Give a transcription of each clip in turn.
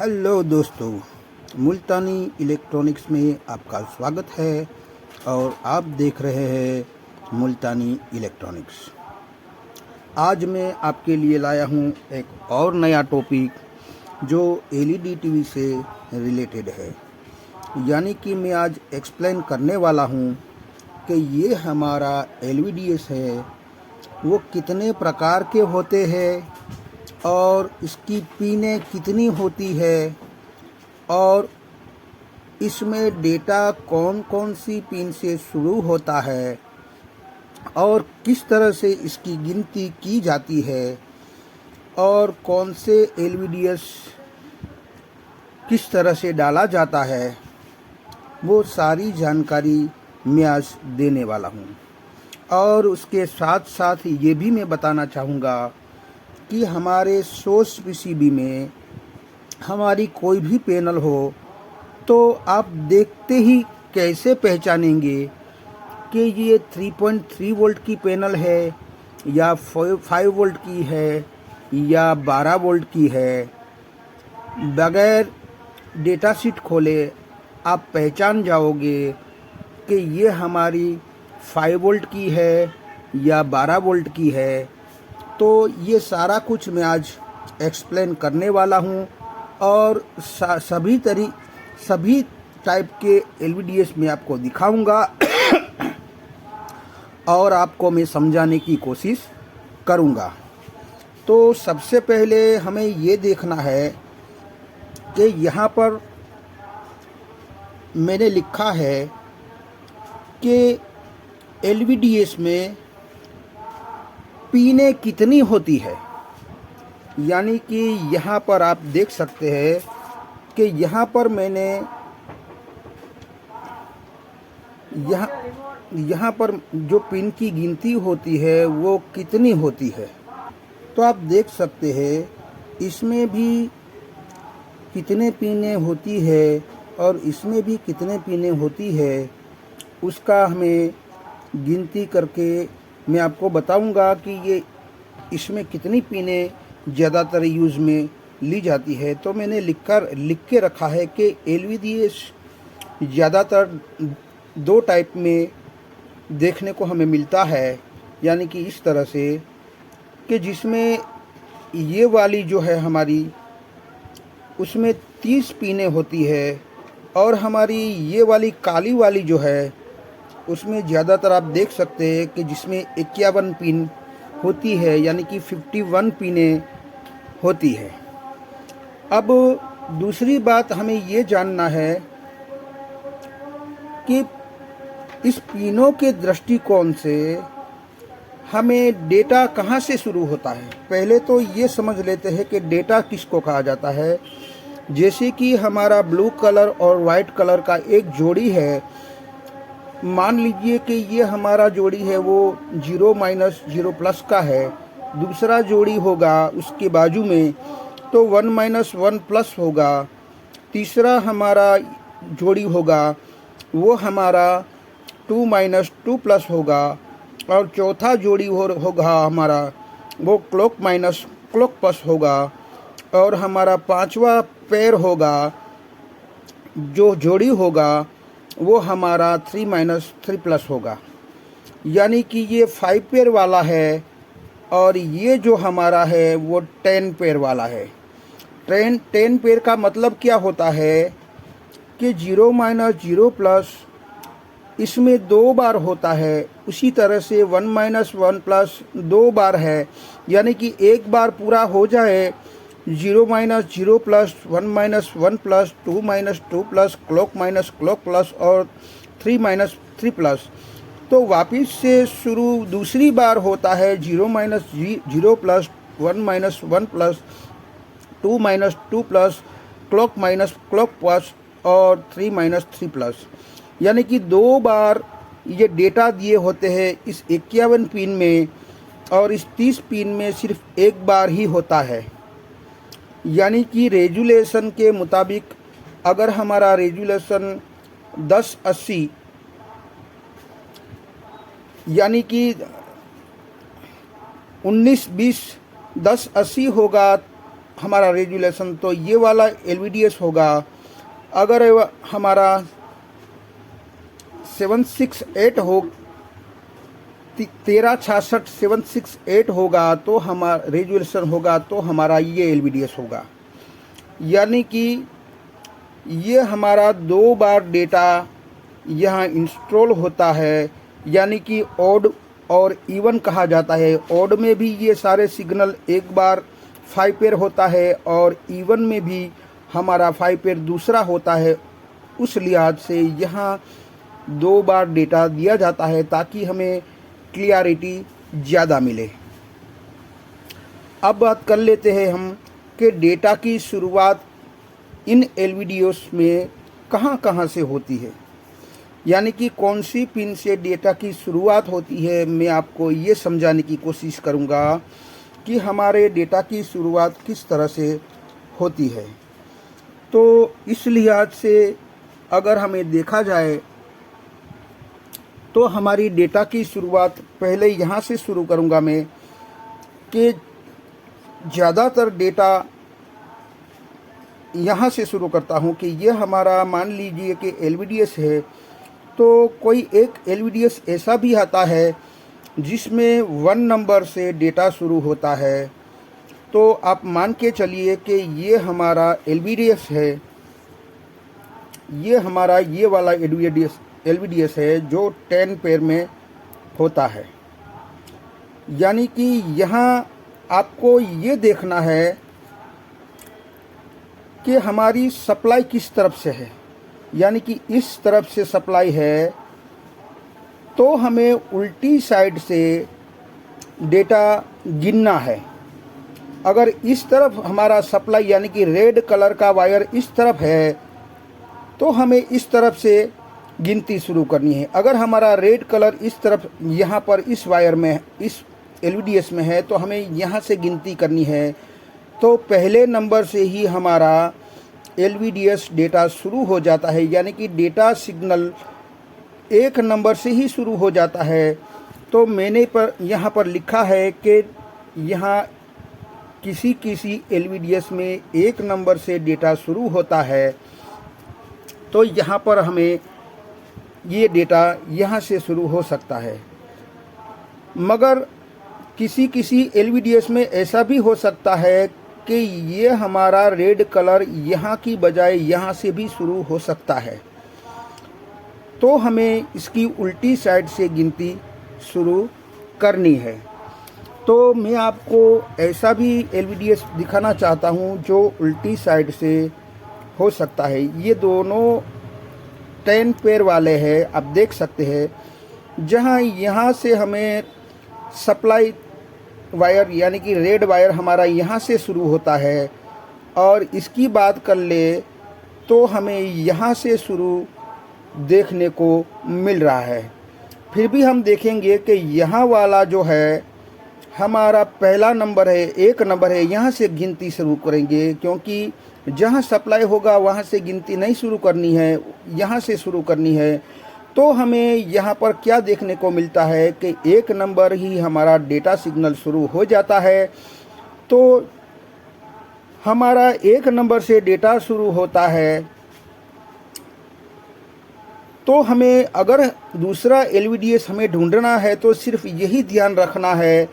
Hello दोस्तों, मुल्तानी electronics में आपका स्वागत है और आप देख रहे हैं मुल्तानी इलेक्ट्रॉनिक्स। आज मैं आपके लिए लाया हूं एक और नया टॉपिक जो एलईडी टीवी से रिलेटेड है। यानी कि मैं आज एक्सप्लेन करने वाला हूं कि ये हमारा एलईडीएस है वो कितने प्रकार के होते हैं और इसकी पिनें कितनी होती है और इसमें डेटा कौन कौन सी पिन से शुरू होता है और किस तरह से इसकी गिनती की जाती है और कौन से एलईडीएस किस तरह से डाला जाता है, वो सारी जानकारी मैं आज देने वाला हूँ। और उसके साथ साथ ये भी मैं बताना चाहूँगा कि हमारे सोर्स पीसीबी में हमारी कोई भी पैनल हो तो आप देखते ही कैसे पहचानेंगे कि ये 3.3 वोल्ट की पैनल है या 5 वोल्ट की है या 12 वोल्ट की है। बगैर डेटा शीट खोले आप पहचान जाओगे कि ये हमारी 5 वोल्ट की है या 12 वोल्ट की है। तो ये सारा कुछ मैं आज एक्सप्लेन करने वाला हूँ और सभी टाइप के एलईडीएस में आपको दिखाऊंगा और आपको मैं समझाने की कोशिश करूँगा। तो सबसे पहले हमें ये देखना है कि यहाँ पर मैंने लिखा है कि एलईडीएस में पिनें कितनी होती है। यानी कि यहाँ पर आप देख सकते हैं कि यहाँ पर मैंने यहाँ पर जो पिन की गिनती होती है वो कितनी होती है। तो आप देख सकते हैं इसमें भी कितने पिनें होती है और इसमें भी कितने पिनें होती है, उसका हमें गिनती करके मैं आपको बताऊंगा कि ये इसमें कितनी पिनें ज़्यादातर यूज़ में ली जाती है। तो मैंने लिख के रखा है कि एलईडीएस ज़्यादातर 2 टाइप में देखने को हमें मिलता है। यानी कि इस तरह से कि जिसमें ये वाली जो है हमारी उसमें 30 पिनें होती है और हमारी ये वाली काली वाली जो है उसमें ज़्यादातर आप देख सकते हैं कि जिसमें 51 पिन होती है, यानी कि 51 पिनें होती है। अब दूसरी बात हमें ये जानना है कि इस पिनों के दृष्टिकोण से हमें डेटा कहाँ से शुरू होता है। पहले तो ये समझ लेते हैं कि डेटा किसको कहा जाता है। जैसे कि हमारा ब्लू कलर और वाइट कलर का एक जोड़ी है, मान लीजिए कि ये हमारा जोड़ी है वो 0 माइनस 0 प्लस का है। दूसरा जोड़ी होगा उसके बाजू में तो 1 माइनस 1 प्लस होगा। तीसरा हमारा जोड़ी होगा वो हमारा 2 माइनस 2 प्लस होगा और चौथा जोड़ी होगा हमारा वो क्लॉक माइनस क्लॉक प्लस होगा और हमारा पांचवा पेयर होगा जो जोड़ी होगा वो हमारा 3 माइनस 3 प्लस होगा। यानी कि ये 5 पेयर वाला है और ये जो हमारा है वो 10 पेयर वाला है। 10 पेयर का मतलब क्या होता है कि 0 माइनस 0 प्लस इसमें 2 बार होता है। उसी तरह से 1 माइनस 1 प्लस 2 बार है। यानी कि एक बार पूरा हो जाए 0 minus 0 plus 1 minus 1 plus 2 minus 2 plus clock minus clock plus और 3 माइनस 3 प्लस, तो वापिस से शुरू दूसरी बार होता है 0 minus 0 plus 1 minus 1 plus 2 minus 2 plus clock minus clock plus और 3 माइनस 3 प्लस। यानी कि 2 बार ये डेटा दिए होते हैं इस 51 पिन में और इस 30 पिन में सिर्फ एक बार ही होता है। यानी कि रेजुलेशन के मुताबिक अगर हमारा रेजुलेशन 1080 यानी कि 19 20 1080 होगा हमारा रेजुलेशन तो ये वाला LVDS होगा। अगर हमारा 768 हो 1366 768 होगा तो हमारा रेजुलेशन होगा तो हमारा ये LVDS होगा। यानी कि ये हमारा 2 बार डेटा यहाँ इंस्टॉल होता है, यानी कि ऑड और इवन कहा जाता है। ऑड में भी ये सारे सिग्नल एक बार 5 पेयर होता है और इवन में भी हमारा 5 पेयर दूसरा होता है। उस लिहाज से यहाँ 2 बार डेटा दिया जाता है ताकि हमें क्लियरिटी ज़्यादा मिले। अब बात कर लेते हैं हम कि डेटा की शुरुआत इन LVDS में कहाँ कहाँ से होती है, यानी कि कौन सी पिन से डेटा की शुरुआत होती है। मैं आपको ये समझाने की कोशिश करूँगा कि हमारे डेटा की शुरुआत किस तरह से होती है। तो इस लिहाज से अगर हमें देखा जाए तो हमारी डेटा की शुरुआत पहले यहाँ से शुरू करूँगा मैं कि ज़्यादातर डेटा यहाँ से शुरू करता हूँ कि यह हमारा मान लीजिए कि LVDS है। तो कोई एक LVDS ऐसा भी आता है जिसमें 1 नंबर से डेटा शुरू होता है। तो आप मान के चलिए कि ये हमारा LVDS है, ये हमारा ये वाला LVDS है जो 10 पेयर में होता है। यानी कि यहाँ आपको ये देखना है कि हमारी सप्लाई किस तरफ से है, यानी कि इस तरफ से सप्लाई है तो हमें उल्टी साइड से डेटा गिनना है। अगर इस तरफ हमारा सप्लाई यानी कि रेड कलर का वायर इस तरफ है तो हमें इस तरफ से गिनती शुरू करनी है। अगर हमारा रेड कलर इस तरफ यहाँ पर इस वायर में इस LVDS में है तो हमें यहाँ से गिनती करनी है। तो पहले नंबर से ही हमारा LVDS डेटा शुरू हो जाता है, यानी कि डेटा सिग्नल 1 नंबर से ही शुरू हो जाता है। तो मैंने यहाँ पर लिखा है कि यहाँ किसी किसी LVDS में 1 नंबर से डेटा शुरू होता है। तो यहाँ पर हमें ये डेटा यहाँ से शुरू हो सकता है। मगर किसी किसी LVDS में ऐसा भी हो सकता है कि ये हमारा रेड कलर यहाँ की बजाय यहाँ से भी शुरू हो सकता है। तो हमें इसकी उल्टी साइड से गिनती शुरू करनी है। तो मैं आपको ऐसा भी LVDS दिखाना चाहता हूँ जो उल्टी साइड से हो सकता है। ये दोनों 10 पेयर वाले हैं, आप देख सकते हैं। जहाँ यहाँ से हमें सप्लाई वायर यानी कि रेड वायर हमारा यहाँ से शुरू होता है और इसकी बात कर ले तो हमें यहाँ से शुरू देखने को मिल रहा है। फिर भी हम देखेंगे कि यहाँ वाला जो है हमारा पहला नंबर है, 1 नंबर है, यहाँ से गिनती शुरू करेंगे क्योंकि जहाँ सप्लाई होगा वहाँ से गिनती नहीं शुरू करनी है, यहाँ से शुरू करनी है। तो हमें यहाँ पर क्या देखने को मिलता है कि 1 नंबर ही हमारा डेटा सिग्नल शुरू हो जाता है। तो हमारा 1 नंबर से डेटा शुरू होता है तो हमें अगर दूसरा LVDS हमें ढूंढना है तो सिर्फ यही ध्यान रखना है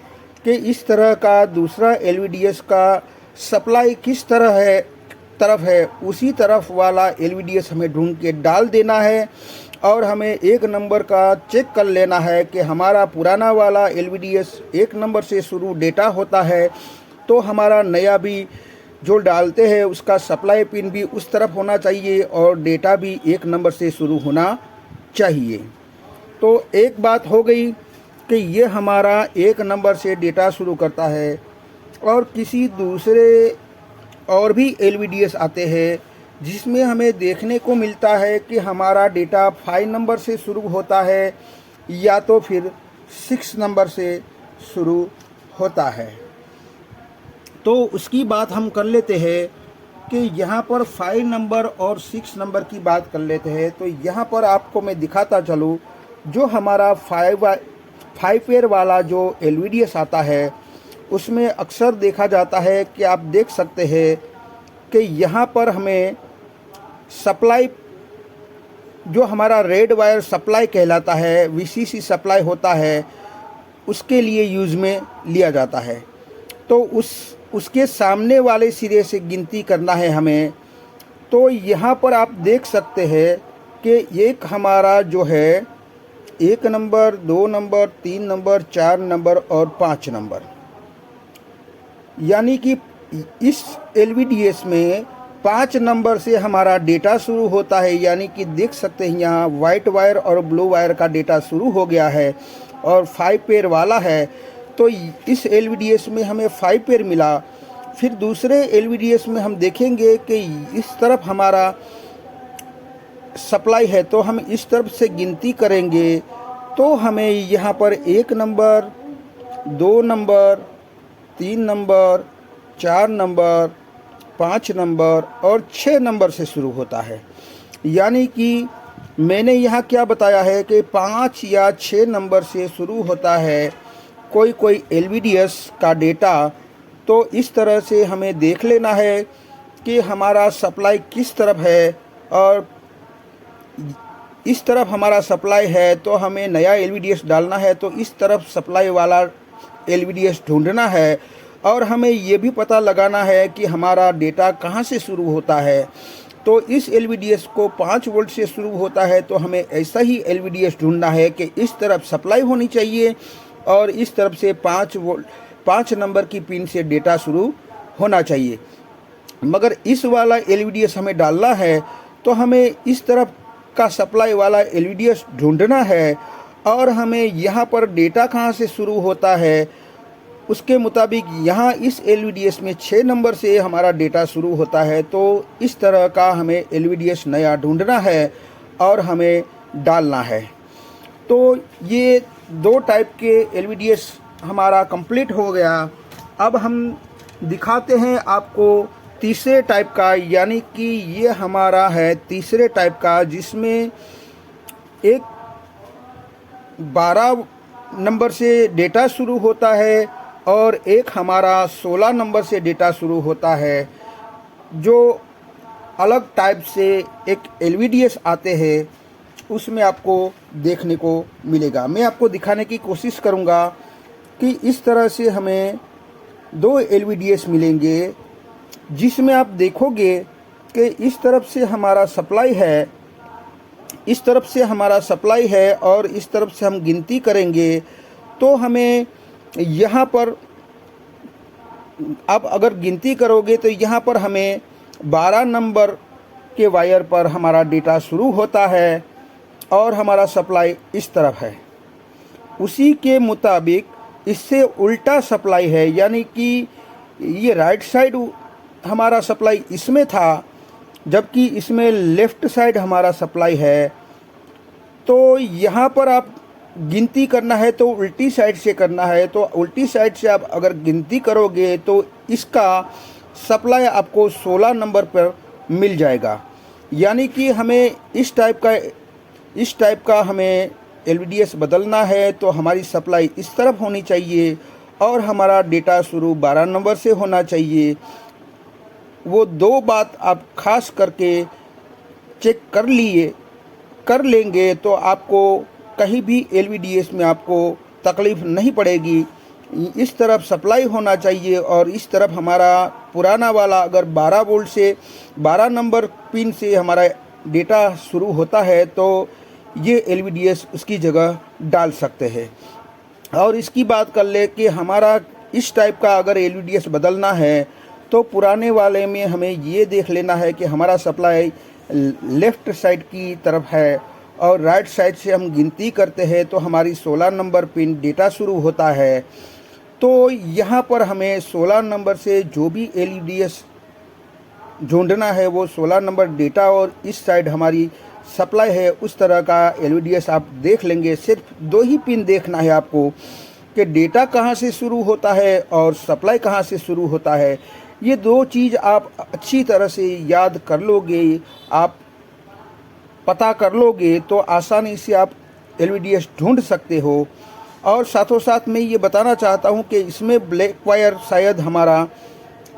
कि इस तरह का दूसरा LVDS का सप्लाई किस तरफ है उसी तरफ वाला LVDS हमें ढूंढ के डाल देना है। और हमें 1 नंबर का चेक कर लेना है कि हमारा पुराना वाला LVDS 1 नंबर से शुरू डेटा होता है तो हमारा नया भी जो डालते हैं उसका सप्लाई पिन भी उस तरफ होना चाहिए और डेटा भी 1 नंबर से शुरू होना चाहिए। तो एक बात हो गई कि ये हमारा 1 नंबर से डेटा शुरू करता है। और किसी दूसरे और भी LVDS आते हैं जिसमें हमें देखने को मिलता है कि हमारा डेटा 5 नंबर से शुरू होता है या तो फिर 6 नंबर से शुरू होता है। तो उसकी बात हम कर लेते हैं कि यहाँ पर 5 नंबर और 6 नंबर की बात कर लेते हैं। तो यहाँ पर आपको मैं दिखाता चलूँ, जो हमारा 5 पेयर वाला जो LVDS आता है उसमें अक्सर देखा जाता है कि आप देख सकते हैं कि यहाँ पर हमें सप्लाई, जो हमारा रेड वायर सप्लाई कहलाता है, वीसीसी सप्लाई होता है, उसके लिए यूज़ में लिया जाता है। तो उसके सामने वाले सिरे से गिनती करना है हमें। तो यहाँ पर आप देख सकते हैं कि एक हमारा जो है 1 नंबर, 2 नंबर, 3 नंबर, 4 नंबर और 5 नंबर, यानी कि इस LVDS में 5 नंबर से हमारा डेटा शुरू होता है। यानी कि देख सकते हैं यहाँ वाइट वायर और ब्लू वायर का डेटा शुरू हो गया है और 5 पेयर वाला है। तो इस LVDS में हमें 5 पेयर मिला। फिर दूसरे LVDS में हम देखेंगे कि इस तरफ हमारा सप्लाई है, तो हम इस तरफ से गिनती करेंगे तो हमें यहाँ पर 1 number, 2 number, 3 number, 4 number, 5 number और 6 नंबर से शुरू होता है। यानी कि मैंने यहाँ क्या बताया है कि 5 या 6 नंबर से शुरू होता है कोई LVDS का डेटा। तो इस तरह से हमें देख लेना है कि हमारा सप्लाई किस तरफ है, और इस तरफ हमारा सप्लाई है तो हमें नया LVDS डालना है, तो इस तरफ सप्लाई वाला LVDS ढूंढना है। और हमें ये भी पता लगाना है कि हमारा डेटा कहाँ से शुरू होता है। तो इस LVDS को 5 वोल्ट से शुरू होता है, तो हमें ऐसा ही LVDS ढूंढना है कि इस तरफ सप्लाई होनी चाहिए और इस तरफ से 5 नंबर की पिन से डेटा शुरू होना चाहिए। मगर इस वाला LVDS हमें डालना है तो हमें इस तरफ का सप्लाई वाला LVDS ढूंढना है, और हमें यहाँ पर डेटा कहाँ से शुरू होता है उसके मुताबिक यहाँ इस LVDS में 6 नंबर से हमारा डेटा शुरू होता है। तो इस तरह का हमें LVDS नया ढूंढना है और हमें डालना है। तो ये 2 टाइप के LVDS हमारा कंप्लीट हो गया। अब हम दिखाते हैं आपको तीसरे टाइप का, यानी कि ये हमारा है तीसरे टाइप का, जिसमें एक 12 नंबर से डेटा शुरू होता है और एक हमारा 16 नंबर से डेटा शुरू होता है। जो अलग टाइप से एक LVDS आते हैं उसमें आपको देखने को मिलेगा। मैं आपको दिखाने की कोशिश करूँगा कि इस तरह से हमें 2 LVDS मिलेंगे, जिसमें आप देखोगे कि इस तरफ से हमारा सप्लाई है, इस तरफ से हमारा सप्लाई है और इस तरफ से हम गिनती करेंगे तो हमें यहाँ पर, अब अगर गिनती करोगे तो यहाँ पर हमें 12 नंबर के वायर पर हमारा डेटा शुरू होता है और हमारा सप्लाई इस तरफ है। उसी के मुताबिक इससे उल्टा सप्लाई है, यानी कि ये राइट साइड हमारा सप्लाई इसमें था, जबकि इसमें लेफ़्ट साइड हमारा सप्लाई है। तो यहाँ पर आप गिनती करना है तो उल्टी साइड से करना है। तो उल्टी साइड से आप अगर गिनती करोगे तो इसका सप्लाई आपको 16 नंबर पर मिल जाएगा। यानी कि हमें इस टाइप का हमें LVDS बदलना है, तो हमारी सप्लाई इस तरफ होनी चाहिए और हमारा डेटा शुरू 12 नंबर से होना चाहिए। वो 2 बात आप खास करके चेक कर लेंगे तो आपको कहीं भी LVDS में आपको तकलीफ़ नहीं पड़ेगी। इस तरफ सप्लाई होना चाहिए और इस तरफ हमारा पुराना वाला, अगर 12 वोल्ट से 12 नंबर पिन से हमारा डेटा शुरू होता है तो ये LVDS उसकी जगह डाल सकते हैं। और इसकी बात कर ले कि हमारा इस टाइप का अगर LVDS बदलना है तो पुराने वाले में हमें ये देख लेना है कि हमारा सप्लाई लेफ़्ट साइड की तरफ है और राइट साइड से हम गिनती करते हैं तो हमारी 16 नंबर पिन डेटा शुरू होता है। तो यहाँ पर हमें 16 नंबर से जो भी LVDS ढूंढना है वो 16 नंबर डेटा, और इस साइड हमारी सप्लाई है, उस तरह का LVDS आप देख लेंगे। सिर्फ 2 ही पिन देखना है आपको कि डेटा कहाँ से शुरू होता है और सप्लाई कहाँ से शुरू होता है। ये 2 चीज़ आप अच्छी तरह से याद कर लोगे, आप पता कर लोगे तो आसानी से आप LVDS ढूंढ सकते हो। और साथों साथ मैं ये बताना चाहता हूँ कि इसमें ब्लैक वायर शायद हमारा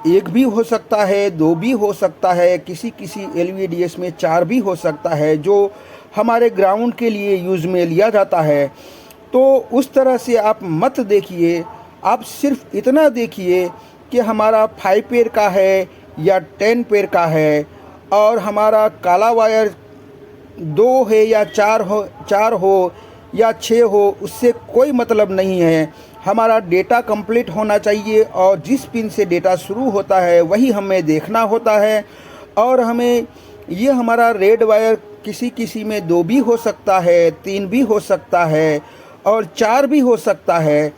एक भी हो सकता है, दो भी हो सकता है, किसी किसी LVDS में 4 भी हो सकता है, जो हमारे ग्राउंड के लिए यूज़ में लिया जाता है। तो उस तरह से आप मत देखिए, आप सिर्फ इतना देखिए कि हमारा 5 पेयर का है या 10 पेयर का है, और हमारा काला वायर 2 है या 4 हो या 6 हो, उससे कोई मतलब नहीं है। हमारा डेटा कंप्लीट होना चाहिए और जिस पिन से डेटा शुरू होता है वही हमें देखना होता है। और हमें ये हमारा रेड वायर किसी किसी में 2 भी हो सकता है, 3 भी हो सकता है और 4 भी हो सकता है।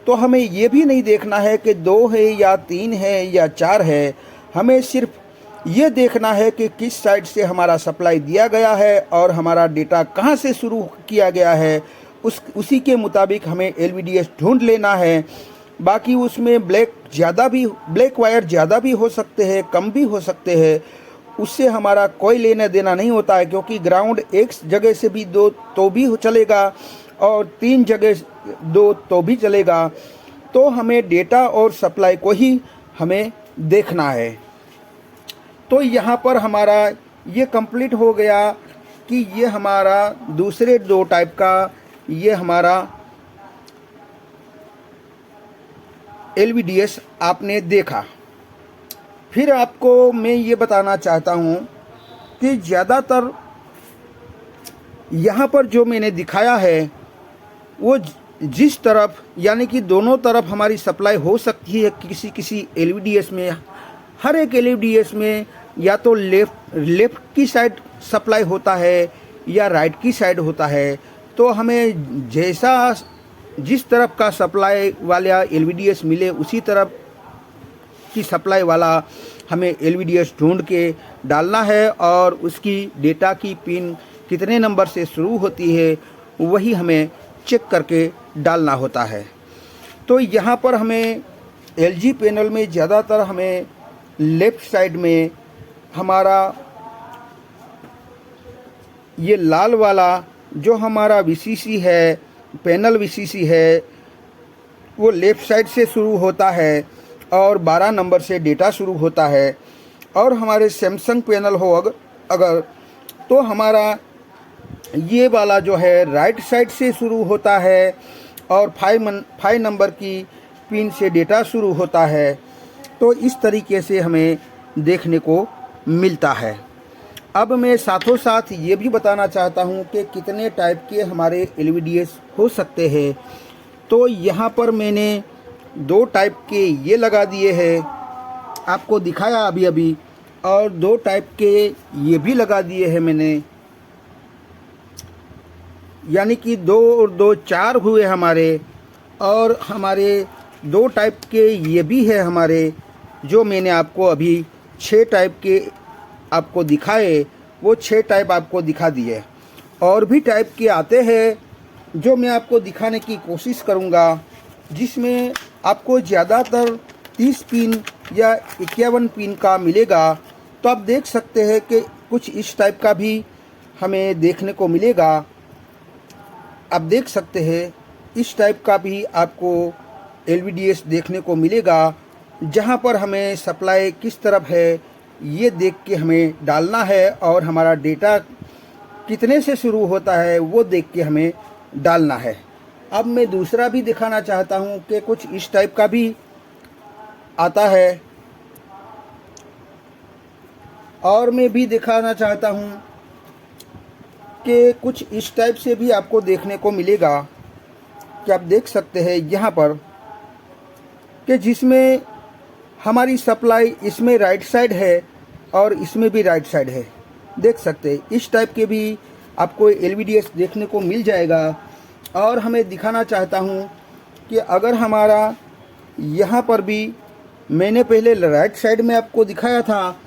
तो हमें ये भी नहीं देखना है कि 2 है या 3 है या 4 है। हमें सिर्फ ये देखना है कि किस साइड से हमारा सप्लाई दिया गया है और हमारा डेटा कहाँ से शुरू किया गया है, उसी के मुताबिक हमें LVDS ढूंढ लेना है। बाकी उसमें ब्लैक वायर ज़्यादा भी हो सकते हैं, कम भी हो सकते हैं, उससे हमारा कोई लेना देना नहीं होता है, क्योंकि ग्राउंड एक जगह से भी 2 तो भी चलेगा और 3 जगह 2 तो भी चलेगा। तो हमें डेटा और सप्लाई को ही हमें देखना है। तो यहाँ पर हमारा ये कंप्लीट हो गया कि ये हमारा दूसरे 2 टाइप का ये हमारा LVDS आपने देखा। फिर आपको मैं ये बताना चाहता हूँ कि ज़्यादातर यहाँ पर जो मैंने दिखाया है वो जिस तरफ, यानी कि दोनों तरफ हमारी सप्लाई हो सकती है किसी किसी LVDS में। हर एक LVDS में या तो लेफ़्ट की साइड सप्लाई होता है या राइट की साइड होता है। तो हमें जिस तरफ का सप्लाई वाला LVDS मिले उसी तरफ की सप्लाई वाला हमें LVDS ढूंढ के डालना है, और उसकी डेटा की पिन कितने नंबर से शुरू होती है वही हमें चेक करके डालना होता है। तो यहाँ पर हमें LG पैनल में ज़्यादातर हमें लेफ़्ट साइड में हमारा ये लाल वाला जो हमारा VCC है, पैनल VCC है, वो लेफ़्ट साइड से शुरू होता है और 12 नंबर से डेटा शुरू होता है। और हमारे सैमसंग पैनल हो अगर तो हमारा ये वाला जो है राइट साइड से शुरू होता है और 5 नंबर की पिन से डेटा शुरू होता है। तो इस तरीके से हमें देखने को मिलता है। अब मैं साथों साथ ये भी बताना चाहता हूँ कि कितने टाइप के हमारे LVDS हो सकते हैं। तो यहाँ पर मैंने 2 टाइप के ये लगा दिए हैं, आपको दिखाया अभी, और 2 टाइप के ये भी लगा दिए हैं मैंने, यानी कि 2 और 2 4 हुए हमारे। और हमारे 2 टाइप के ये भी है हमारे, जो मैंने आपको अभी 6 टाइप के आपको दिखाए, वो 6 टाइप आपको दिखा दिए। और भी टाइप के आते हैं जो मैं आपको दिखाने की कोशिश करूँगा, जिसमें आपको ज़्यादातर 30 पिन या 51 पिन का मिलेगा। तो आप देख सकते हैं कि कुछ इस टाइप का भी हमें देखने को मिलेगा। आप देख सकते हैं इस टाइप का भी आपको LVDS देखने को मिलेगा, जहाँ पर हमें सप्लाई किस तरफ है ये देख के हमें डालना है, और हमारा डेटा कितने से शुरू होता है वो देख के हमें डालना है। अब मैं दूसरा भी दिखाना चाहता हूँ कि कुछ इस टाइप का भी आता है, और मैं भी दिखाना चाहता हूँ कि कुछ इस टाइप से भी आपको देखने को मिलेगा। कि आप देख सकते हैं यहाँ पर कि जिसमें हमारी सप्लाई इसमें राइट साइड है और इसमें भी राइट साइड है, देख सकते हैं। इस टाइप के भी आपको LVDS देखने को मिल जाएगा। और हमें दिखाना चाहता हूँ कि अगर हमारा यहाँ पर भी, मैंने पहले राइट साइड में आपको दिखाया था,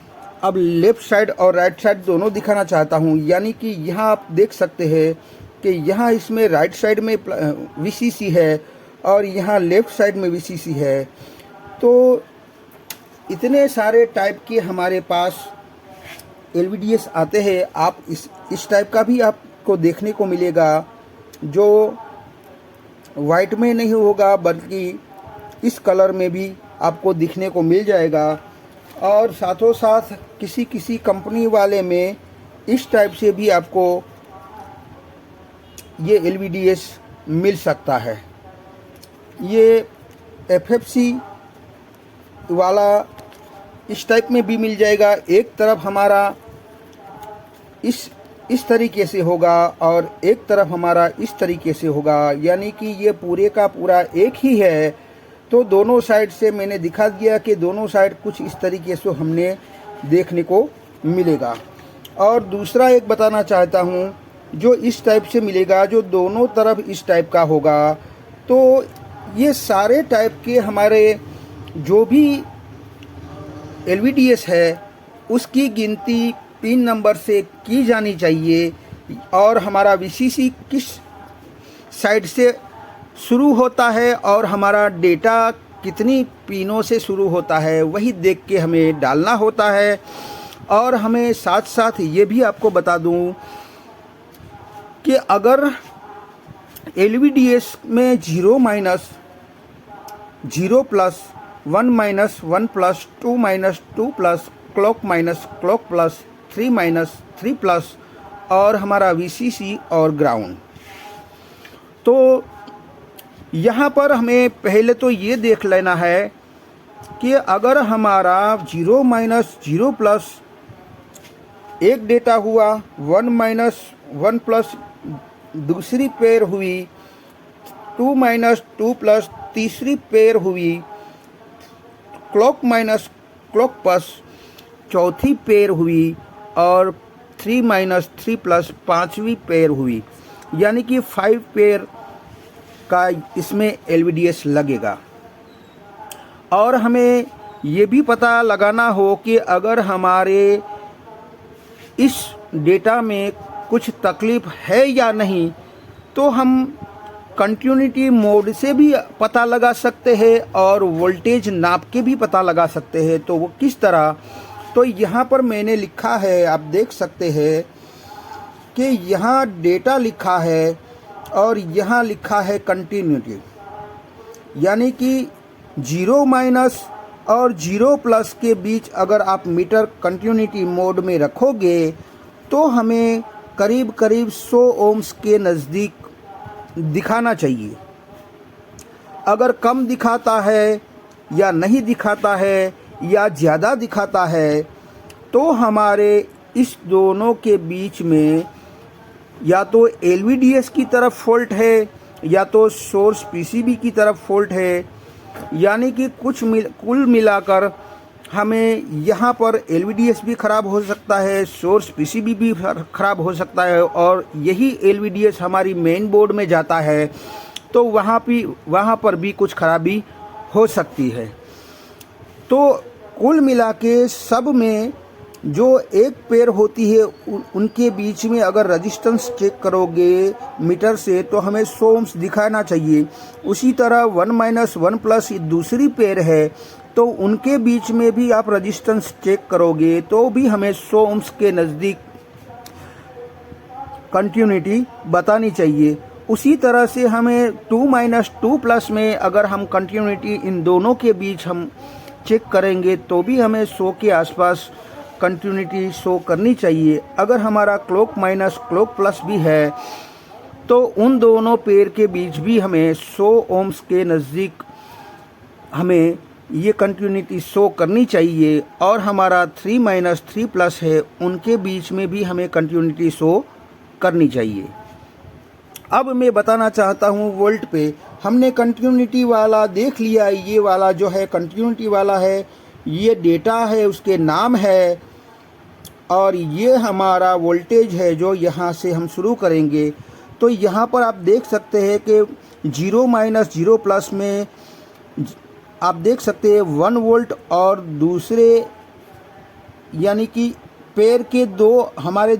अब लेफ़्ट साइड और राइट साइड दोनों दिखाना चाहता हूँ। यानी कि यहाँ आप देख सकते हैं कि यहाँ इसमें राइट साइड में VCC है और यहाँ लेफ़्ट साइड में VCC है। तो इतने सारे टाइप के हमारे पास LVDS आते हैं। आप इस टाइप का भी आपको देखने को मिलेगा, जो वाइट में नहीं होगा बल्कि इस कलर में भी आपको दिखने को मिल जाएगा। और साथों साथ किसी किसी कंपनी वाले में इस टाइप से भी आपको ये LVDS मिल सकता है। ये FFC वाला इस टाइप में भी मिल जाएगा। एक तरफ हमारा इस तरीके से होगा और एक तरफ हमारा इस तरीके से होगा, यानी कि ये पूरे का पूरा एक ही है। तो दोनों साइड से मैंने दिखा दिया कि दोनों साइड कुछ इस तरीके से हमने देखने को मिलेगा। और दूसरा एक बताना चाहता हूँ, जो इस टाइप से मिलेगा, जो दोनों तरफ इस टाइप का होगा, तो ये सारे टाइप के हमारे जो भी LVDS है उसकी गिनती पिन नंबर से की जानी चाहिए। और हमारा VCC किस साइड से शुरू होता है और हमारा डेटा कितनी पिनों से शुरू होता है वही देख के हमें डालना होता है। और हमें साथ साथ ये भी आपको बता दूं कि अगर LVDS में 0 minus 0 plus 1 minus 1 plus 2 minus 2 plus clock minus clock plus 3 minus 3 plus और हमारा VCC और ग्राउंड, तो यहाँ पर हमें पहले तो ये देख लेना है कि अगर हमारा 0 माइनस 0 प्लस एक डेटा हुआ, 1 माइनस 1 प्लस दूसरी पेयर हुई, 2 माइनस 2 प्लस तीसरी पेयर हुई, क्लॉक माइनस क्लॉक प्लस चौथी पेयर हुई और 3 माइनस 3 प्लस पांचवी पेयर हुई, यानी कि 5 पेयर का इसमें LVDS लगेगा। और हमें ये भी पता लगाना हो कि अगर हमारे इस डेटा में कुछ तकलीफ है या नहीं, तो हम कंटिन्यूटी मोड से भी पता लगा सकते हैं और वोल्टेज नाप के भी पता लगा सकते हैं। तो वो किस तरह, तो यहाँ पर मैंने लिखा है, आप देख सकते हैं कि यहाँ डेटा लिखा है और यहाँ लिखा है कंटिन्यूटी, यानी कि 0 माइनस और 0 प्लस के बीच अगर आप मीटर कंटिन्यूटी मोड में रखोगे तो हमें करीब करीब 100 ओम्स के नज़दीक दिखाना चाहिए। अगर कम दिखाता है या नहीं दिखाता है या ज़्यादा दिखाता है, तो हमारे इस दोनों के बीच में या तो LVDS की तरफ फॉल्ट है या तो सोर्स PCB की तरफ फॉल्ट है, यानी कि कुल मिलाकर हमें यहाँ पर LVDS भी ख़राब हो सकता है, सोर्स PCB भी ख़राब हो सकता है और यही LVDS हमारी मेन बोर्ड में जाता है तो वहाँ पर भी कुछ खराबी हो सकती है। तो कुल मिला के सब में जो एक पेयर होती है उनके बीच में अगर रेजिस्टेंस चेक करोगे मीटर से तो हमें 100 ओम्स दिखाना चाहिए। उसी तरह 1 माइनस 1 प्लस दूसरी पेयर है तो उनके बीच में भी आप रेजिस्टेंस चेक करोगे तो भी हमें 100 ओम्स के नज़दीक कंटिन्यूटी बतानी चाहिए। उसी तरह से हमें 2 माइनस 2 प्लस में अगर हम कंटिन्यूटी इन दोनों के बीच हम चेक करेंगे तो भी हमें 100 के आसपास कंटिन्यूटी शो करनी चाहिए। अगर हमारा क्लॉक माइनस क्लॉक प्लस भी है तो उन दोनों पेयर के बीच भी हमें 100 ओम्स के नज़दीक हमें ये कंटिन्यूटी शो करनी चाहिए। और हमारा 3 माइनस 3 प्लस है उनके बीच में भी हमें कंटिन्यूटी शो करनी चाहिए। अब मैं बताना चाहता हूँ वोल्ट पे। हमने कंटिन्यूटी वाला देख लिया, ये वाला जो है कंटिन्यूटी वाला है, ये डेटा है, उसके नाम है और ये हमारा वोल्टेज है जो यहाँ से हम शुरू करेंगे। तो यहाँ पर आप देख सकते हैं कि 0 माइनस 0 प्लस में आप देख सकते हैं 1 वोल्ट और दूसरे यानी कि पेयर के हमारे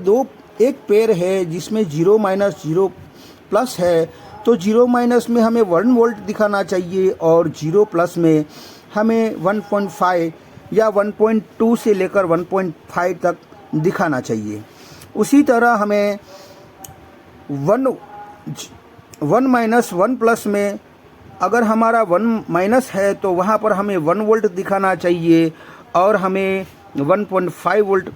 एक पेयर है जिसमें 0 माइनस 0 प्लस है तो 0 माइनस में हमें 1 वोल्ट दिखाना चाहिए और 0 प्लस में हमें 1.5 या 1.2 से लेकर 1.5 तक दिखाना चाहिए। उसी तरह हमें 1 माइनस 1 प्लस में अगर हमारा 1 माइनस है तो वहाँ पर हमें 1 वोल्ट दिखाना चाहिए और हमें 1.5 वोल्ट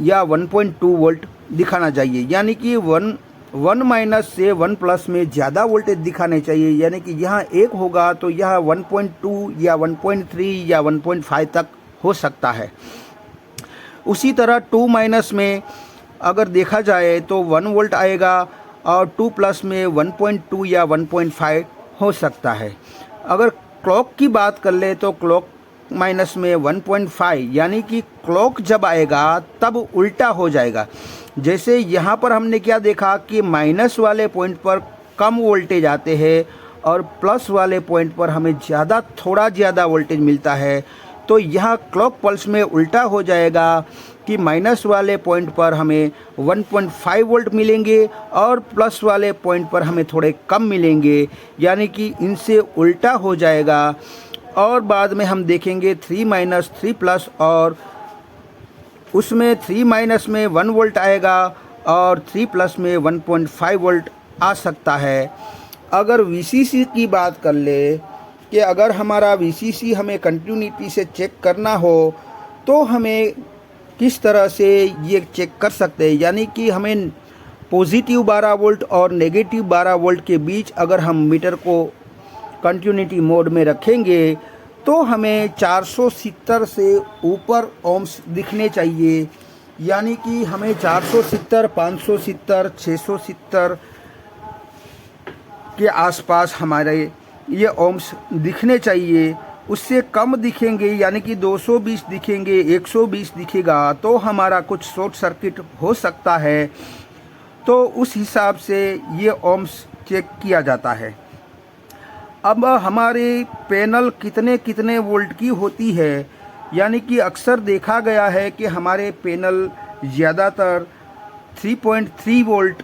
या 1.2 वोल्ट दिखाना चाहिए। यानी कि 1 माइनस से 1 प्लस में ज़्यादा वोल्टेज दिखाने चाहिए। यानी कि यहाँ 1 होगा तो यह 1.2 या 1.3 या 1.5 तक हो सकता है। उसी तरह 2 माइनस में अगर देखा जाए तो 1 वोल्ट आएगा और 2 प्लस में 1.2 या 1.5 हो सकता है। अगर क्लॉक की बात कर ले तो क्लॉक माइनस में 1.5, यानी कि क्लॉक जब आएगा तब उल्टा हो जाएगा। जैसे यहाँ पर हमने क्या देखा कि माइनस वाले पॉइंट पर कम वोल्टेज आते हैं और प्लस वाले पॉइंट पर हमें थोड़ा ज़्यादा वोल्टेज मिलता है। तो यहाँ क्लॉक पल्स में उल्टा हो जाएगा कि माइनस वाले पॉइंट पर हमें 1.5 वोल्ट मिलेंगे और प्लस वाले पॉइंट पर हमें थोड़े कम मिलेंगे, यानी कि इनसे उल्टा हो जाएगा। और बाद में हम देखेंगे 3 माइनस 3 प्लस, और उसमें 3 माइनस में 1 वोल्ट आएगा और 3 प्लस में 1.5 वोल्ट आ सकता है। अगर VCC की बात कर ले कि अगर हमारा VCC हमें कंटिन्यूटी से चेक करना हो तो हमें किस तरह से ये चेक कर सकते हैं। यानी कि हमें पॉजिटिव 12 वोल्ट और नेगेटिव 12 वोल्ट के बीच अगर हम मीटर को कंटिन्यूटी मोड में रखेंगे तो हमें 470 से ऊपर ओम्स दिखने चाहिए। यानी कि हमें 470, 570, 670 के आसपास हमारे ये ओम्स दिखने चाहिए। उससे कम दिखेंगे, यानी कि 220 दिखेंगे, 120 दिखेगा तो हमारा कुछ शॉर्ट सर्किट हो सकता है। तो उस हिसाब से ये ओम्स चेक किया जाता है। अब हमारे पैनल कितने कितने वोल्ट की होती है, यानी कि अक्सर देखा गया है कि हमारे पैनल ज़्यादातर 3.3 वोल्ट,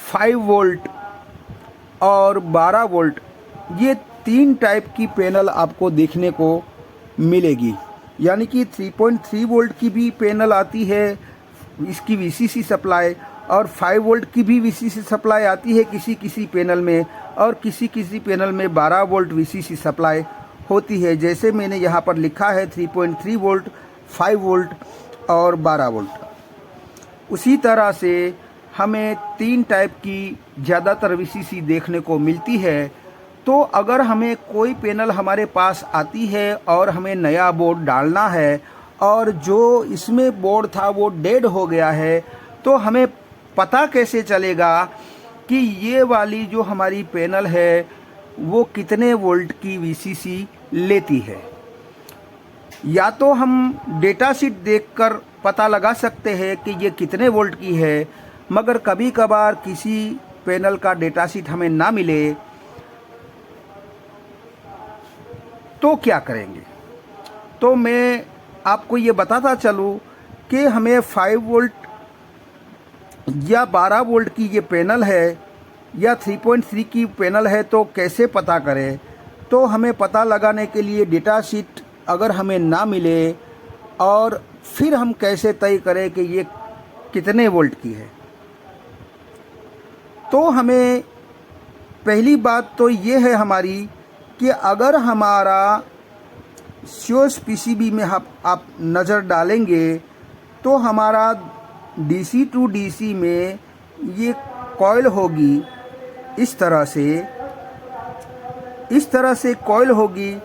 5 वोल्ट और 12 वोल्ट, ये 3 टाइप की पैनल आपको देखने को मिलेगी। यानी कि 3.3 वोल्ट की भी पैनल आती है इसकी VCC सप्लाई, और 5 वोल्ट की भी VCC सप्लाई आती है किसी किसी पैनल में, और किसी किसी पैनल में 12 वोल्ट VCC सप्लाई होती है। जैसे मैंने यहाँ पर लिखा है 3.3 वोल्ट, 5 वोल्ट और 12 वोल्ट। उसी तरह से हमें 3 टाइप की ज़्यादातर VCC देखने को मिलती है। तो अगर हमें कोई पैनल हमारे पास आती है और हमें नया बोर्ड डालना है और जो इसमें बोर्ड था वो डेड हो गया है, तो हमें पता कैसे चलेगा कि ये वाली जो हमारी पैनल है वो कितने वोल्ट की VCC लेती है। या तो हम डेटा शीट देखकर पता लगा सकते हैं कि ये कितने वोल्ट की है, मगर कभी कभार किसी पैनल का डेटा शीट हमें ना मिले तो क्या करेंगे। तो मैं आपको ये बताता चलूँ कि हमें 5 वोल्ट या 12 वोल्ट की ये पैनल है या 3.3 की पैनल है तो कैसे पता करें। तो हमें पता लगाने के लिए डेटा शीट अगर हमें ना मिले और फिर हम कैसे तय करें कि ये कितने वोल्ट की है। तो हमें पहली बात तो ये है हमारी कि अगर हमारा COS PCB में आप नज़र डालेंगे तो हमारा DC टू DC में ये कॉइल होगी, इस तरह से कॉइल होगी।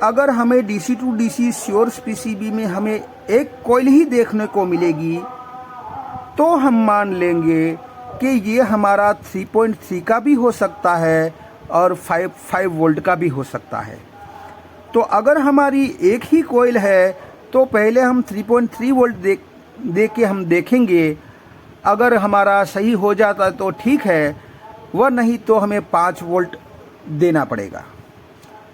अगर हमें DC to DC COS PCB में हमें एक कॉइल ही देखने को मिलेगी तो हम मान लेंगे कि ये हमारा 3.3 का भी हो सकता है और 5 वोल्ट का भी हो सकता है। तो अगर हमारी एक ही कॉइल है तो पहले हम 3.3 वोल्ट दे के हम देखेंगे। अगर हमारा सही हो जाता तो ठीक है, वह नहीं तो हमें 5 वोल्ट देना पड़ेगा।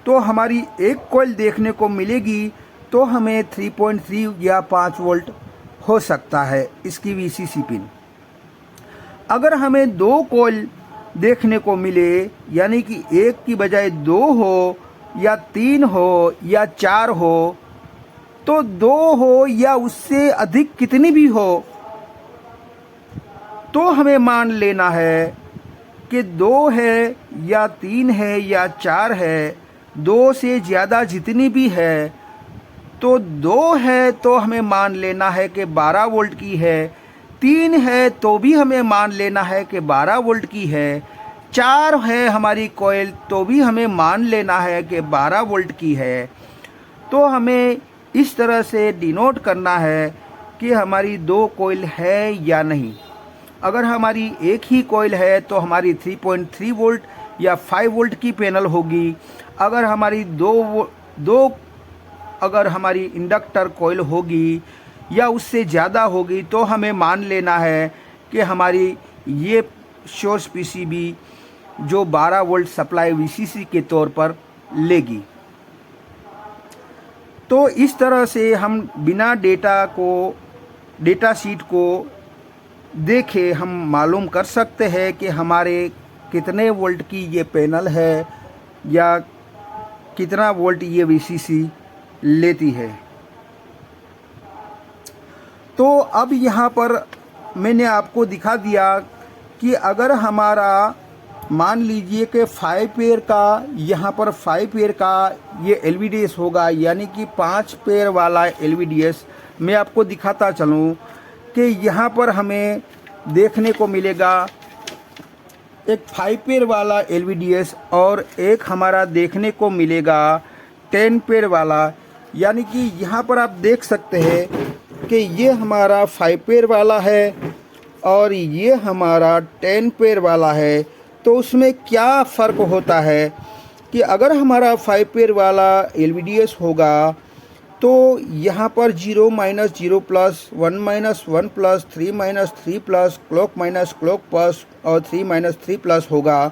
तो हमारी एक कॉइल देखने को मिलेगी तो हमें 3.3 या 5 वोल्ट हो सकता है इसकी VCC पिन। अगर हमें 2 कॉइल देखने को मिले, यानी कि एक की बजाय 2 हो या 3 हो या 4 हो, तो 2 हो या उससे अधिक कितनी भी हो, तो हमें मान लेना है कि 2 है या 3 है या 4 है, 2 से ज़्यादा जितनी भी है, तो 2 है तो हमें मान लेना है कि 12 वोल्ट की है, 3 है तो भी हमें मान लेना है कि 12 वोल्ट की है, 4 है हमारी कॉइल तो भी हमें मान लेना है कि 12 वोल्ट की है। तो हमें इस तरह से डिनोट करना है कि हमारी 2 कॉइल है या नहीं। अगर हमारी एक ही कॉइल है तो हमारी 3.3 वोल्ट या 5 वोल्ट की पैनल होगी। अगर हमारी अगर हमारी इंडक्टर कॉइल होगी या उससे ज़्यादा होगी तो हमें मान लेना है कि हमारी ये सोर्स पीसीबी जो 12 वोल्ट सप्लाई वीसीसी के तौर पर लेगी। तो इस तरह से हम बिना डेटा शीट को देखे हम मालूम कर सकते हैं कि हमारे कितने वोल्ट की ये पैनल है या कितना वोल्ट ये वीसीसी लेती है। तो अब यहाँ पर मैंने आपको दिखा दिया कि अगर हमारा मान लीजिए कि 5 पेयर का यहाँ पर 5 पेयर का ये एलवीडीएस होगा, यानी कि 5 पेयर वाला एलवीडीएस। मैं आपको दिखाता चलूँ कि यहाँ पर हमें देखने को मिलेगा एक 5 पेयर वाला एलवीडीएस और एक हमारा देखने को मिलेगा 10 पेयर वाला। यानी कि यहाँ पर आप देख सकते हैं कि ये हमारा 5 पेयर वाला है और ये हमारा 10 पेयर वाला है। तो उसमें क्या फ़र्क होता है कि अगर हमारा 5 पेयर वाला एलवीडीएस होगा तो यहाँ पर 0 minus 0 plus 1 minus 1 plus 3 minus 3 plus clock minus clock plus और 3 माइनस 3 प्लस होगा।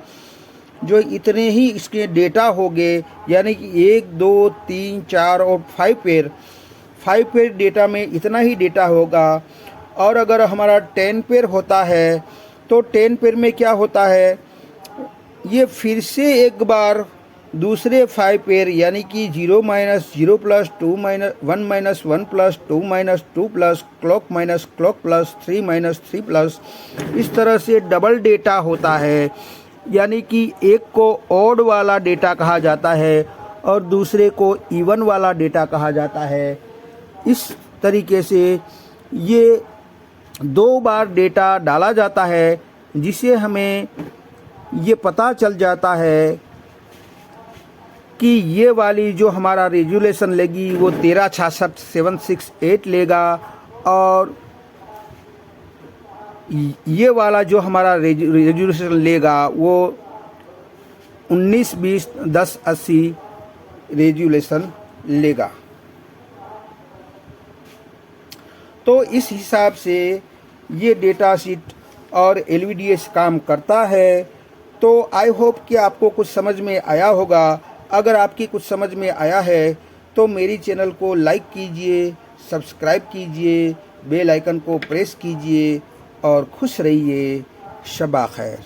जो इतने ही इसके डेटा होंगे, यानी कि 1 2 3 4 और 5 पेयर डेटा में इतना ही डेटा होगा। और अगर हमारा 10 पेयर होता है तो 10 पेयर में क्या होता है, ये फिर से एक बार दूसरे 5 पेयर यानी कि 0 minus 0 plus 2 minus 1 minus 1 plus 2 minus 2 plus clock minus clock plus 3 minus 3 plus, इस तरह से डबल डेटा होता है। यानी कि एक को ऑड वाला डेटा कहा जाता है और दूसरे को इवन वाला डेटा कहा जाता है। इस तरीके से ये 2 बार डेटा डाला जाता है, जिसे हमें ये पता चल जाता है कि ये वाली जो हमारा रेजुलेशन लेगी वो 1366-768 लेगा और ये वाला जो हमारा रेजुलेशन लेगा वो 1920-1080 रेजुलेशन लेगा। तो इस हिसाब से ये डेटा शीट और एलवीडीएस काम करता है। तो आई होप कि आपको कुछ समझ में आया होगा। अगर आपकी कुछ समझ में आया है तो मेरी चैनल को लाइक कीजिए, सब्सक्राइब कीजिए, बेल आइकन को प्रेस कीजिए और खुश रहिए। शबा खैर।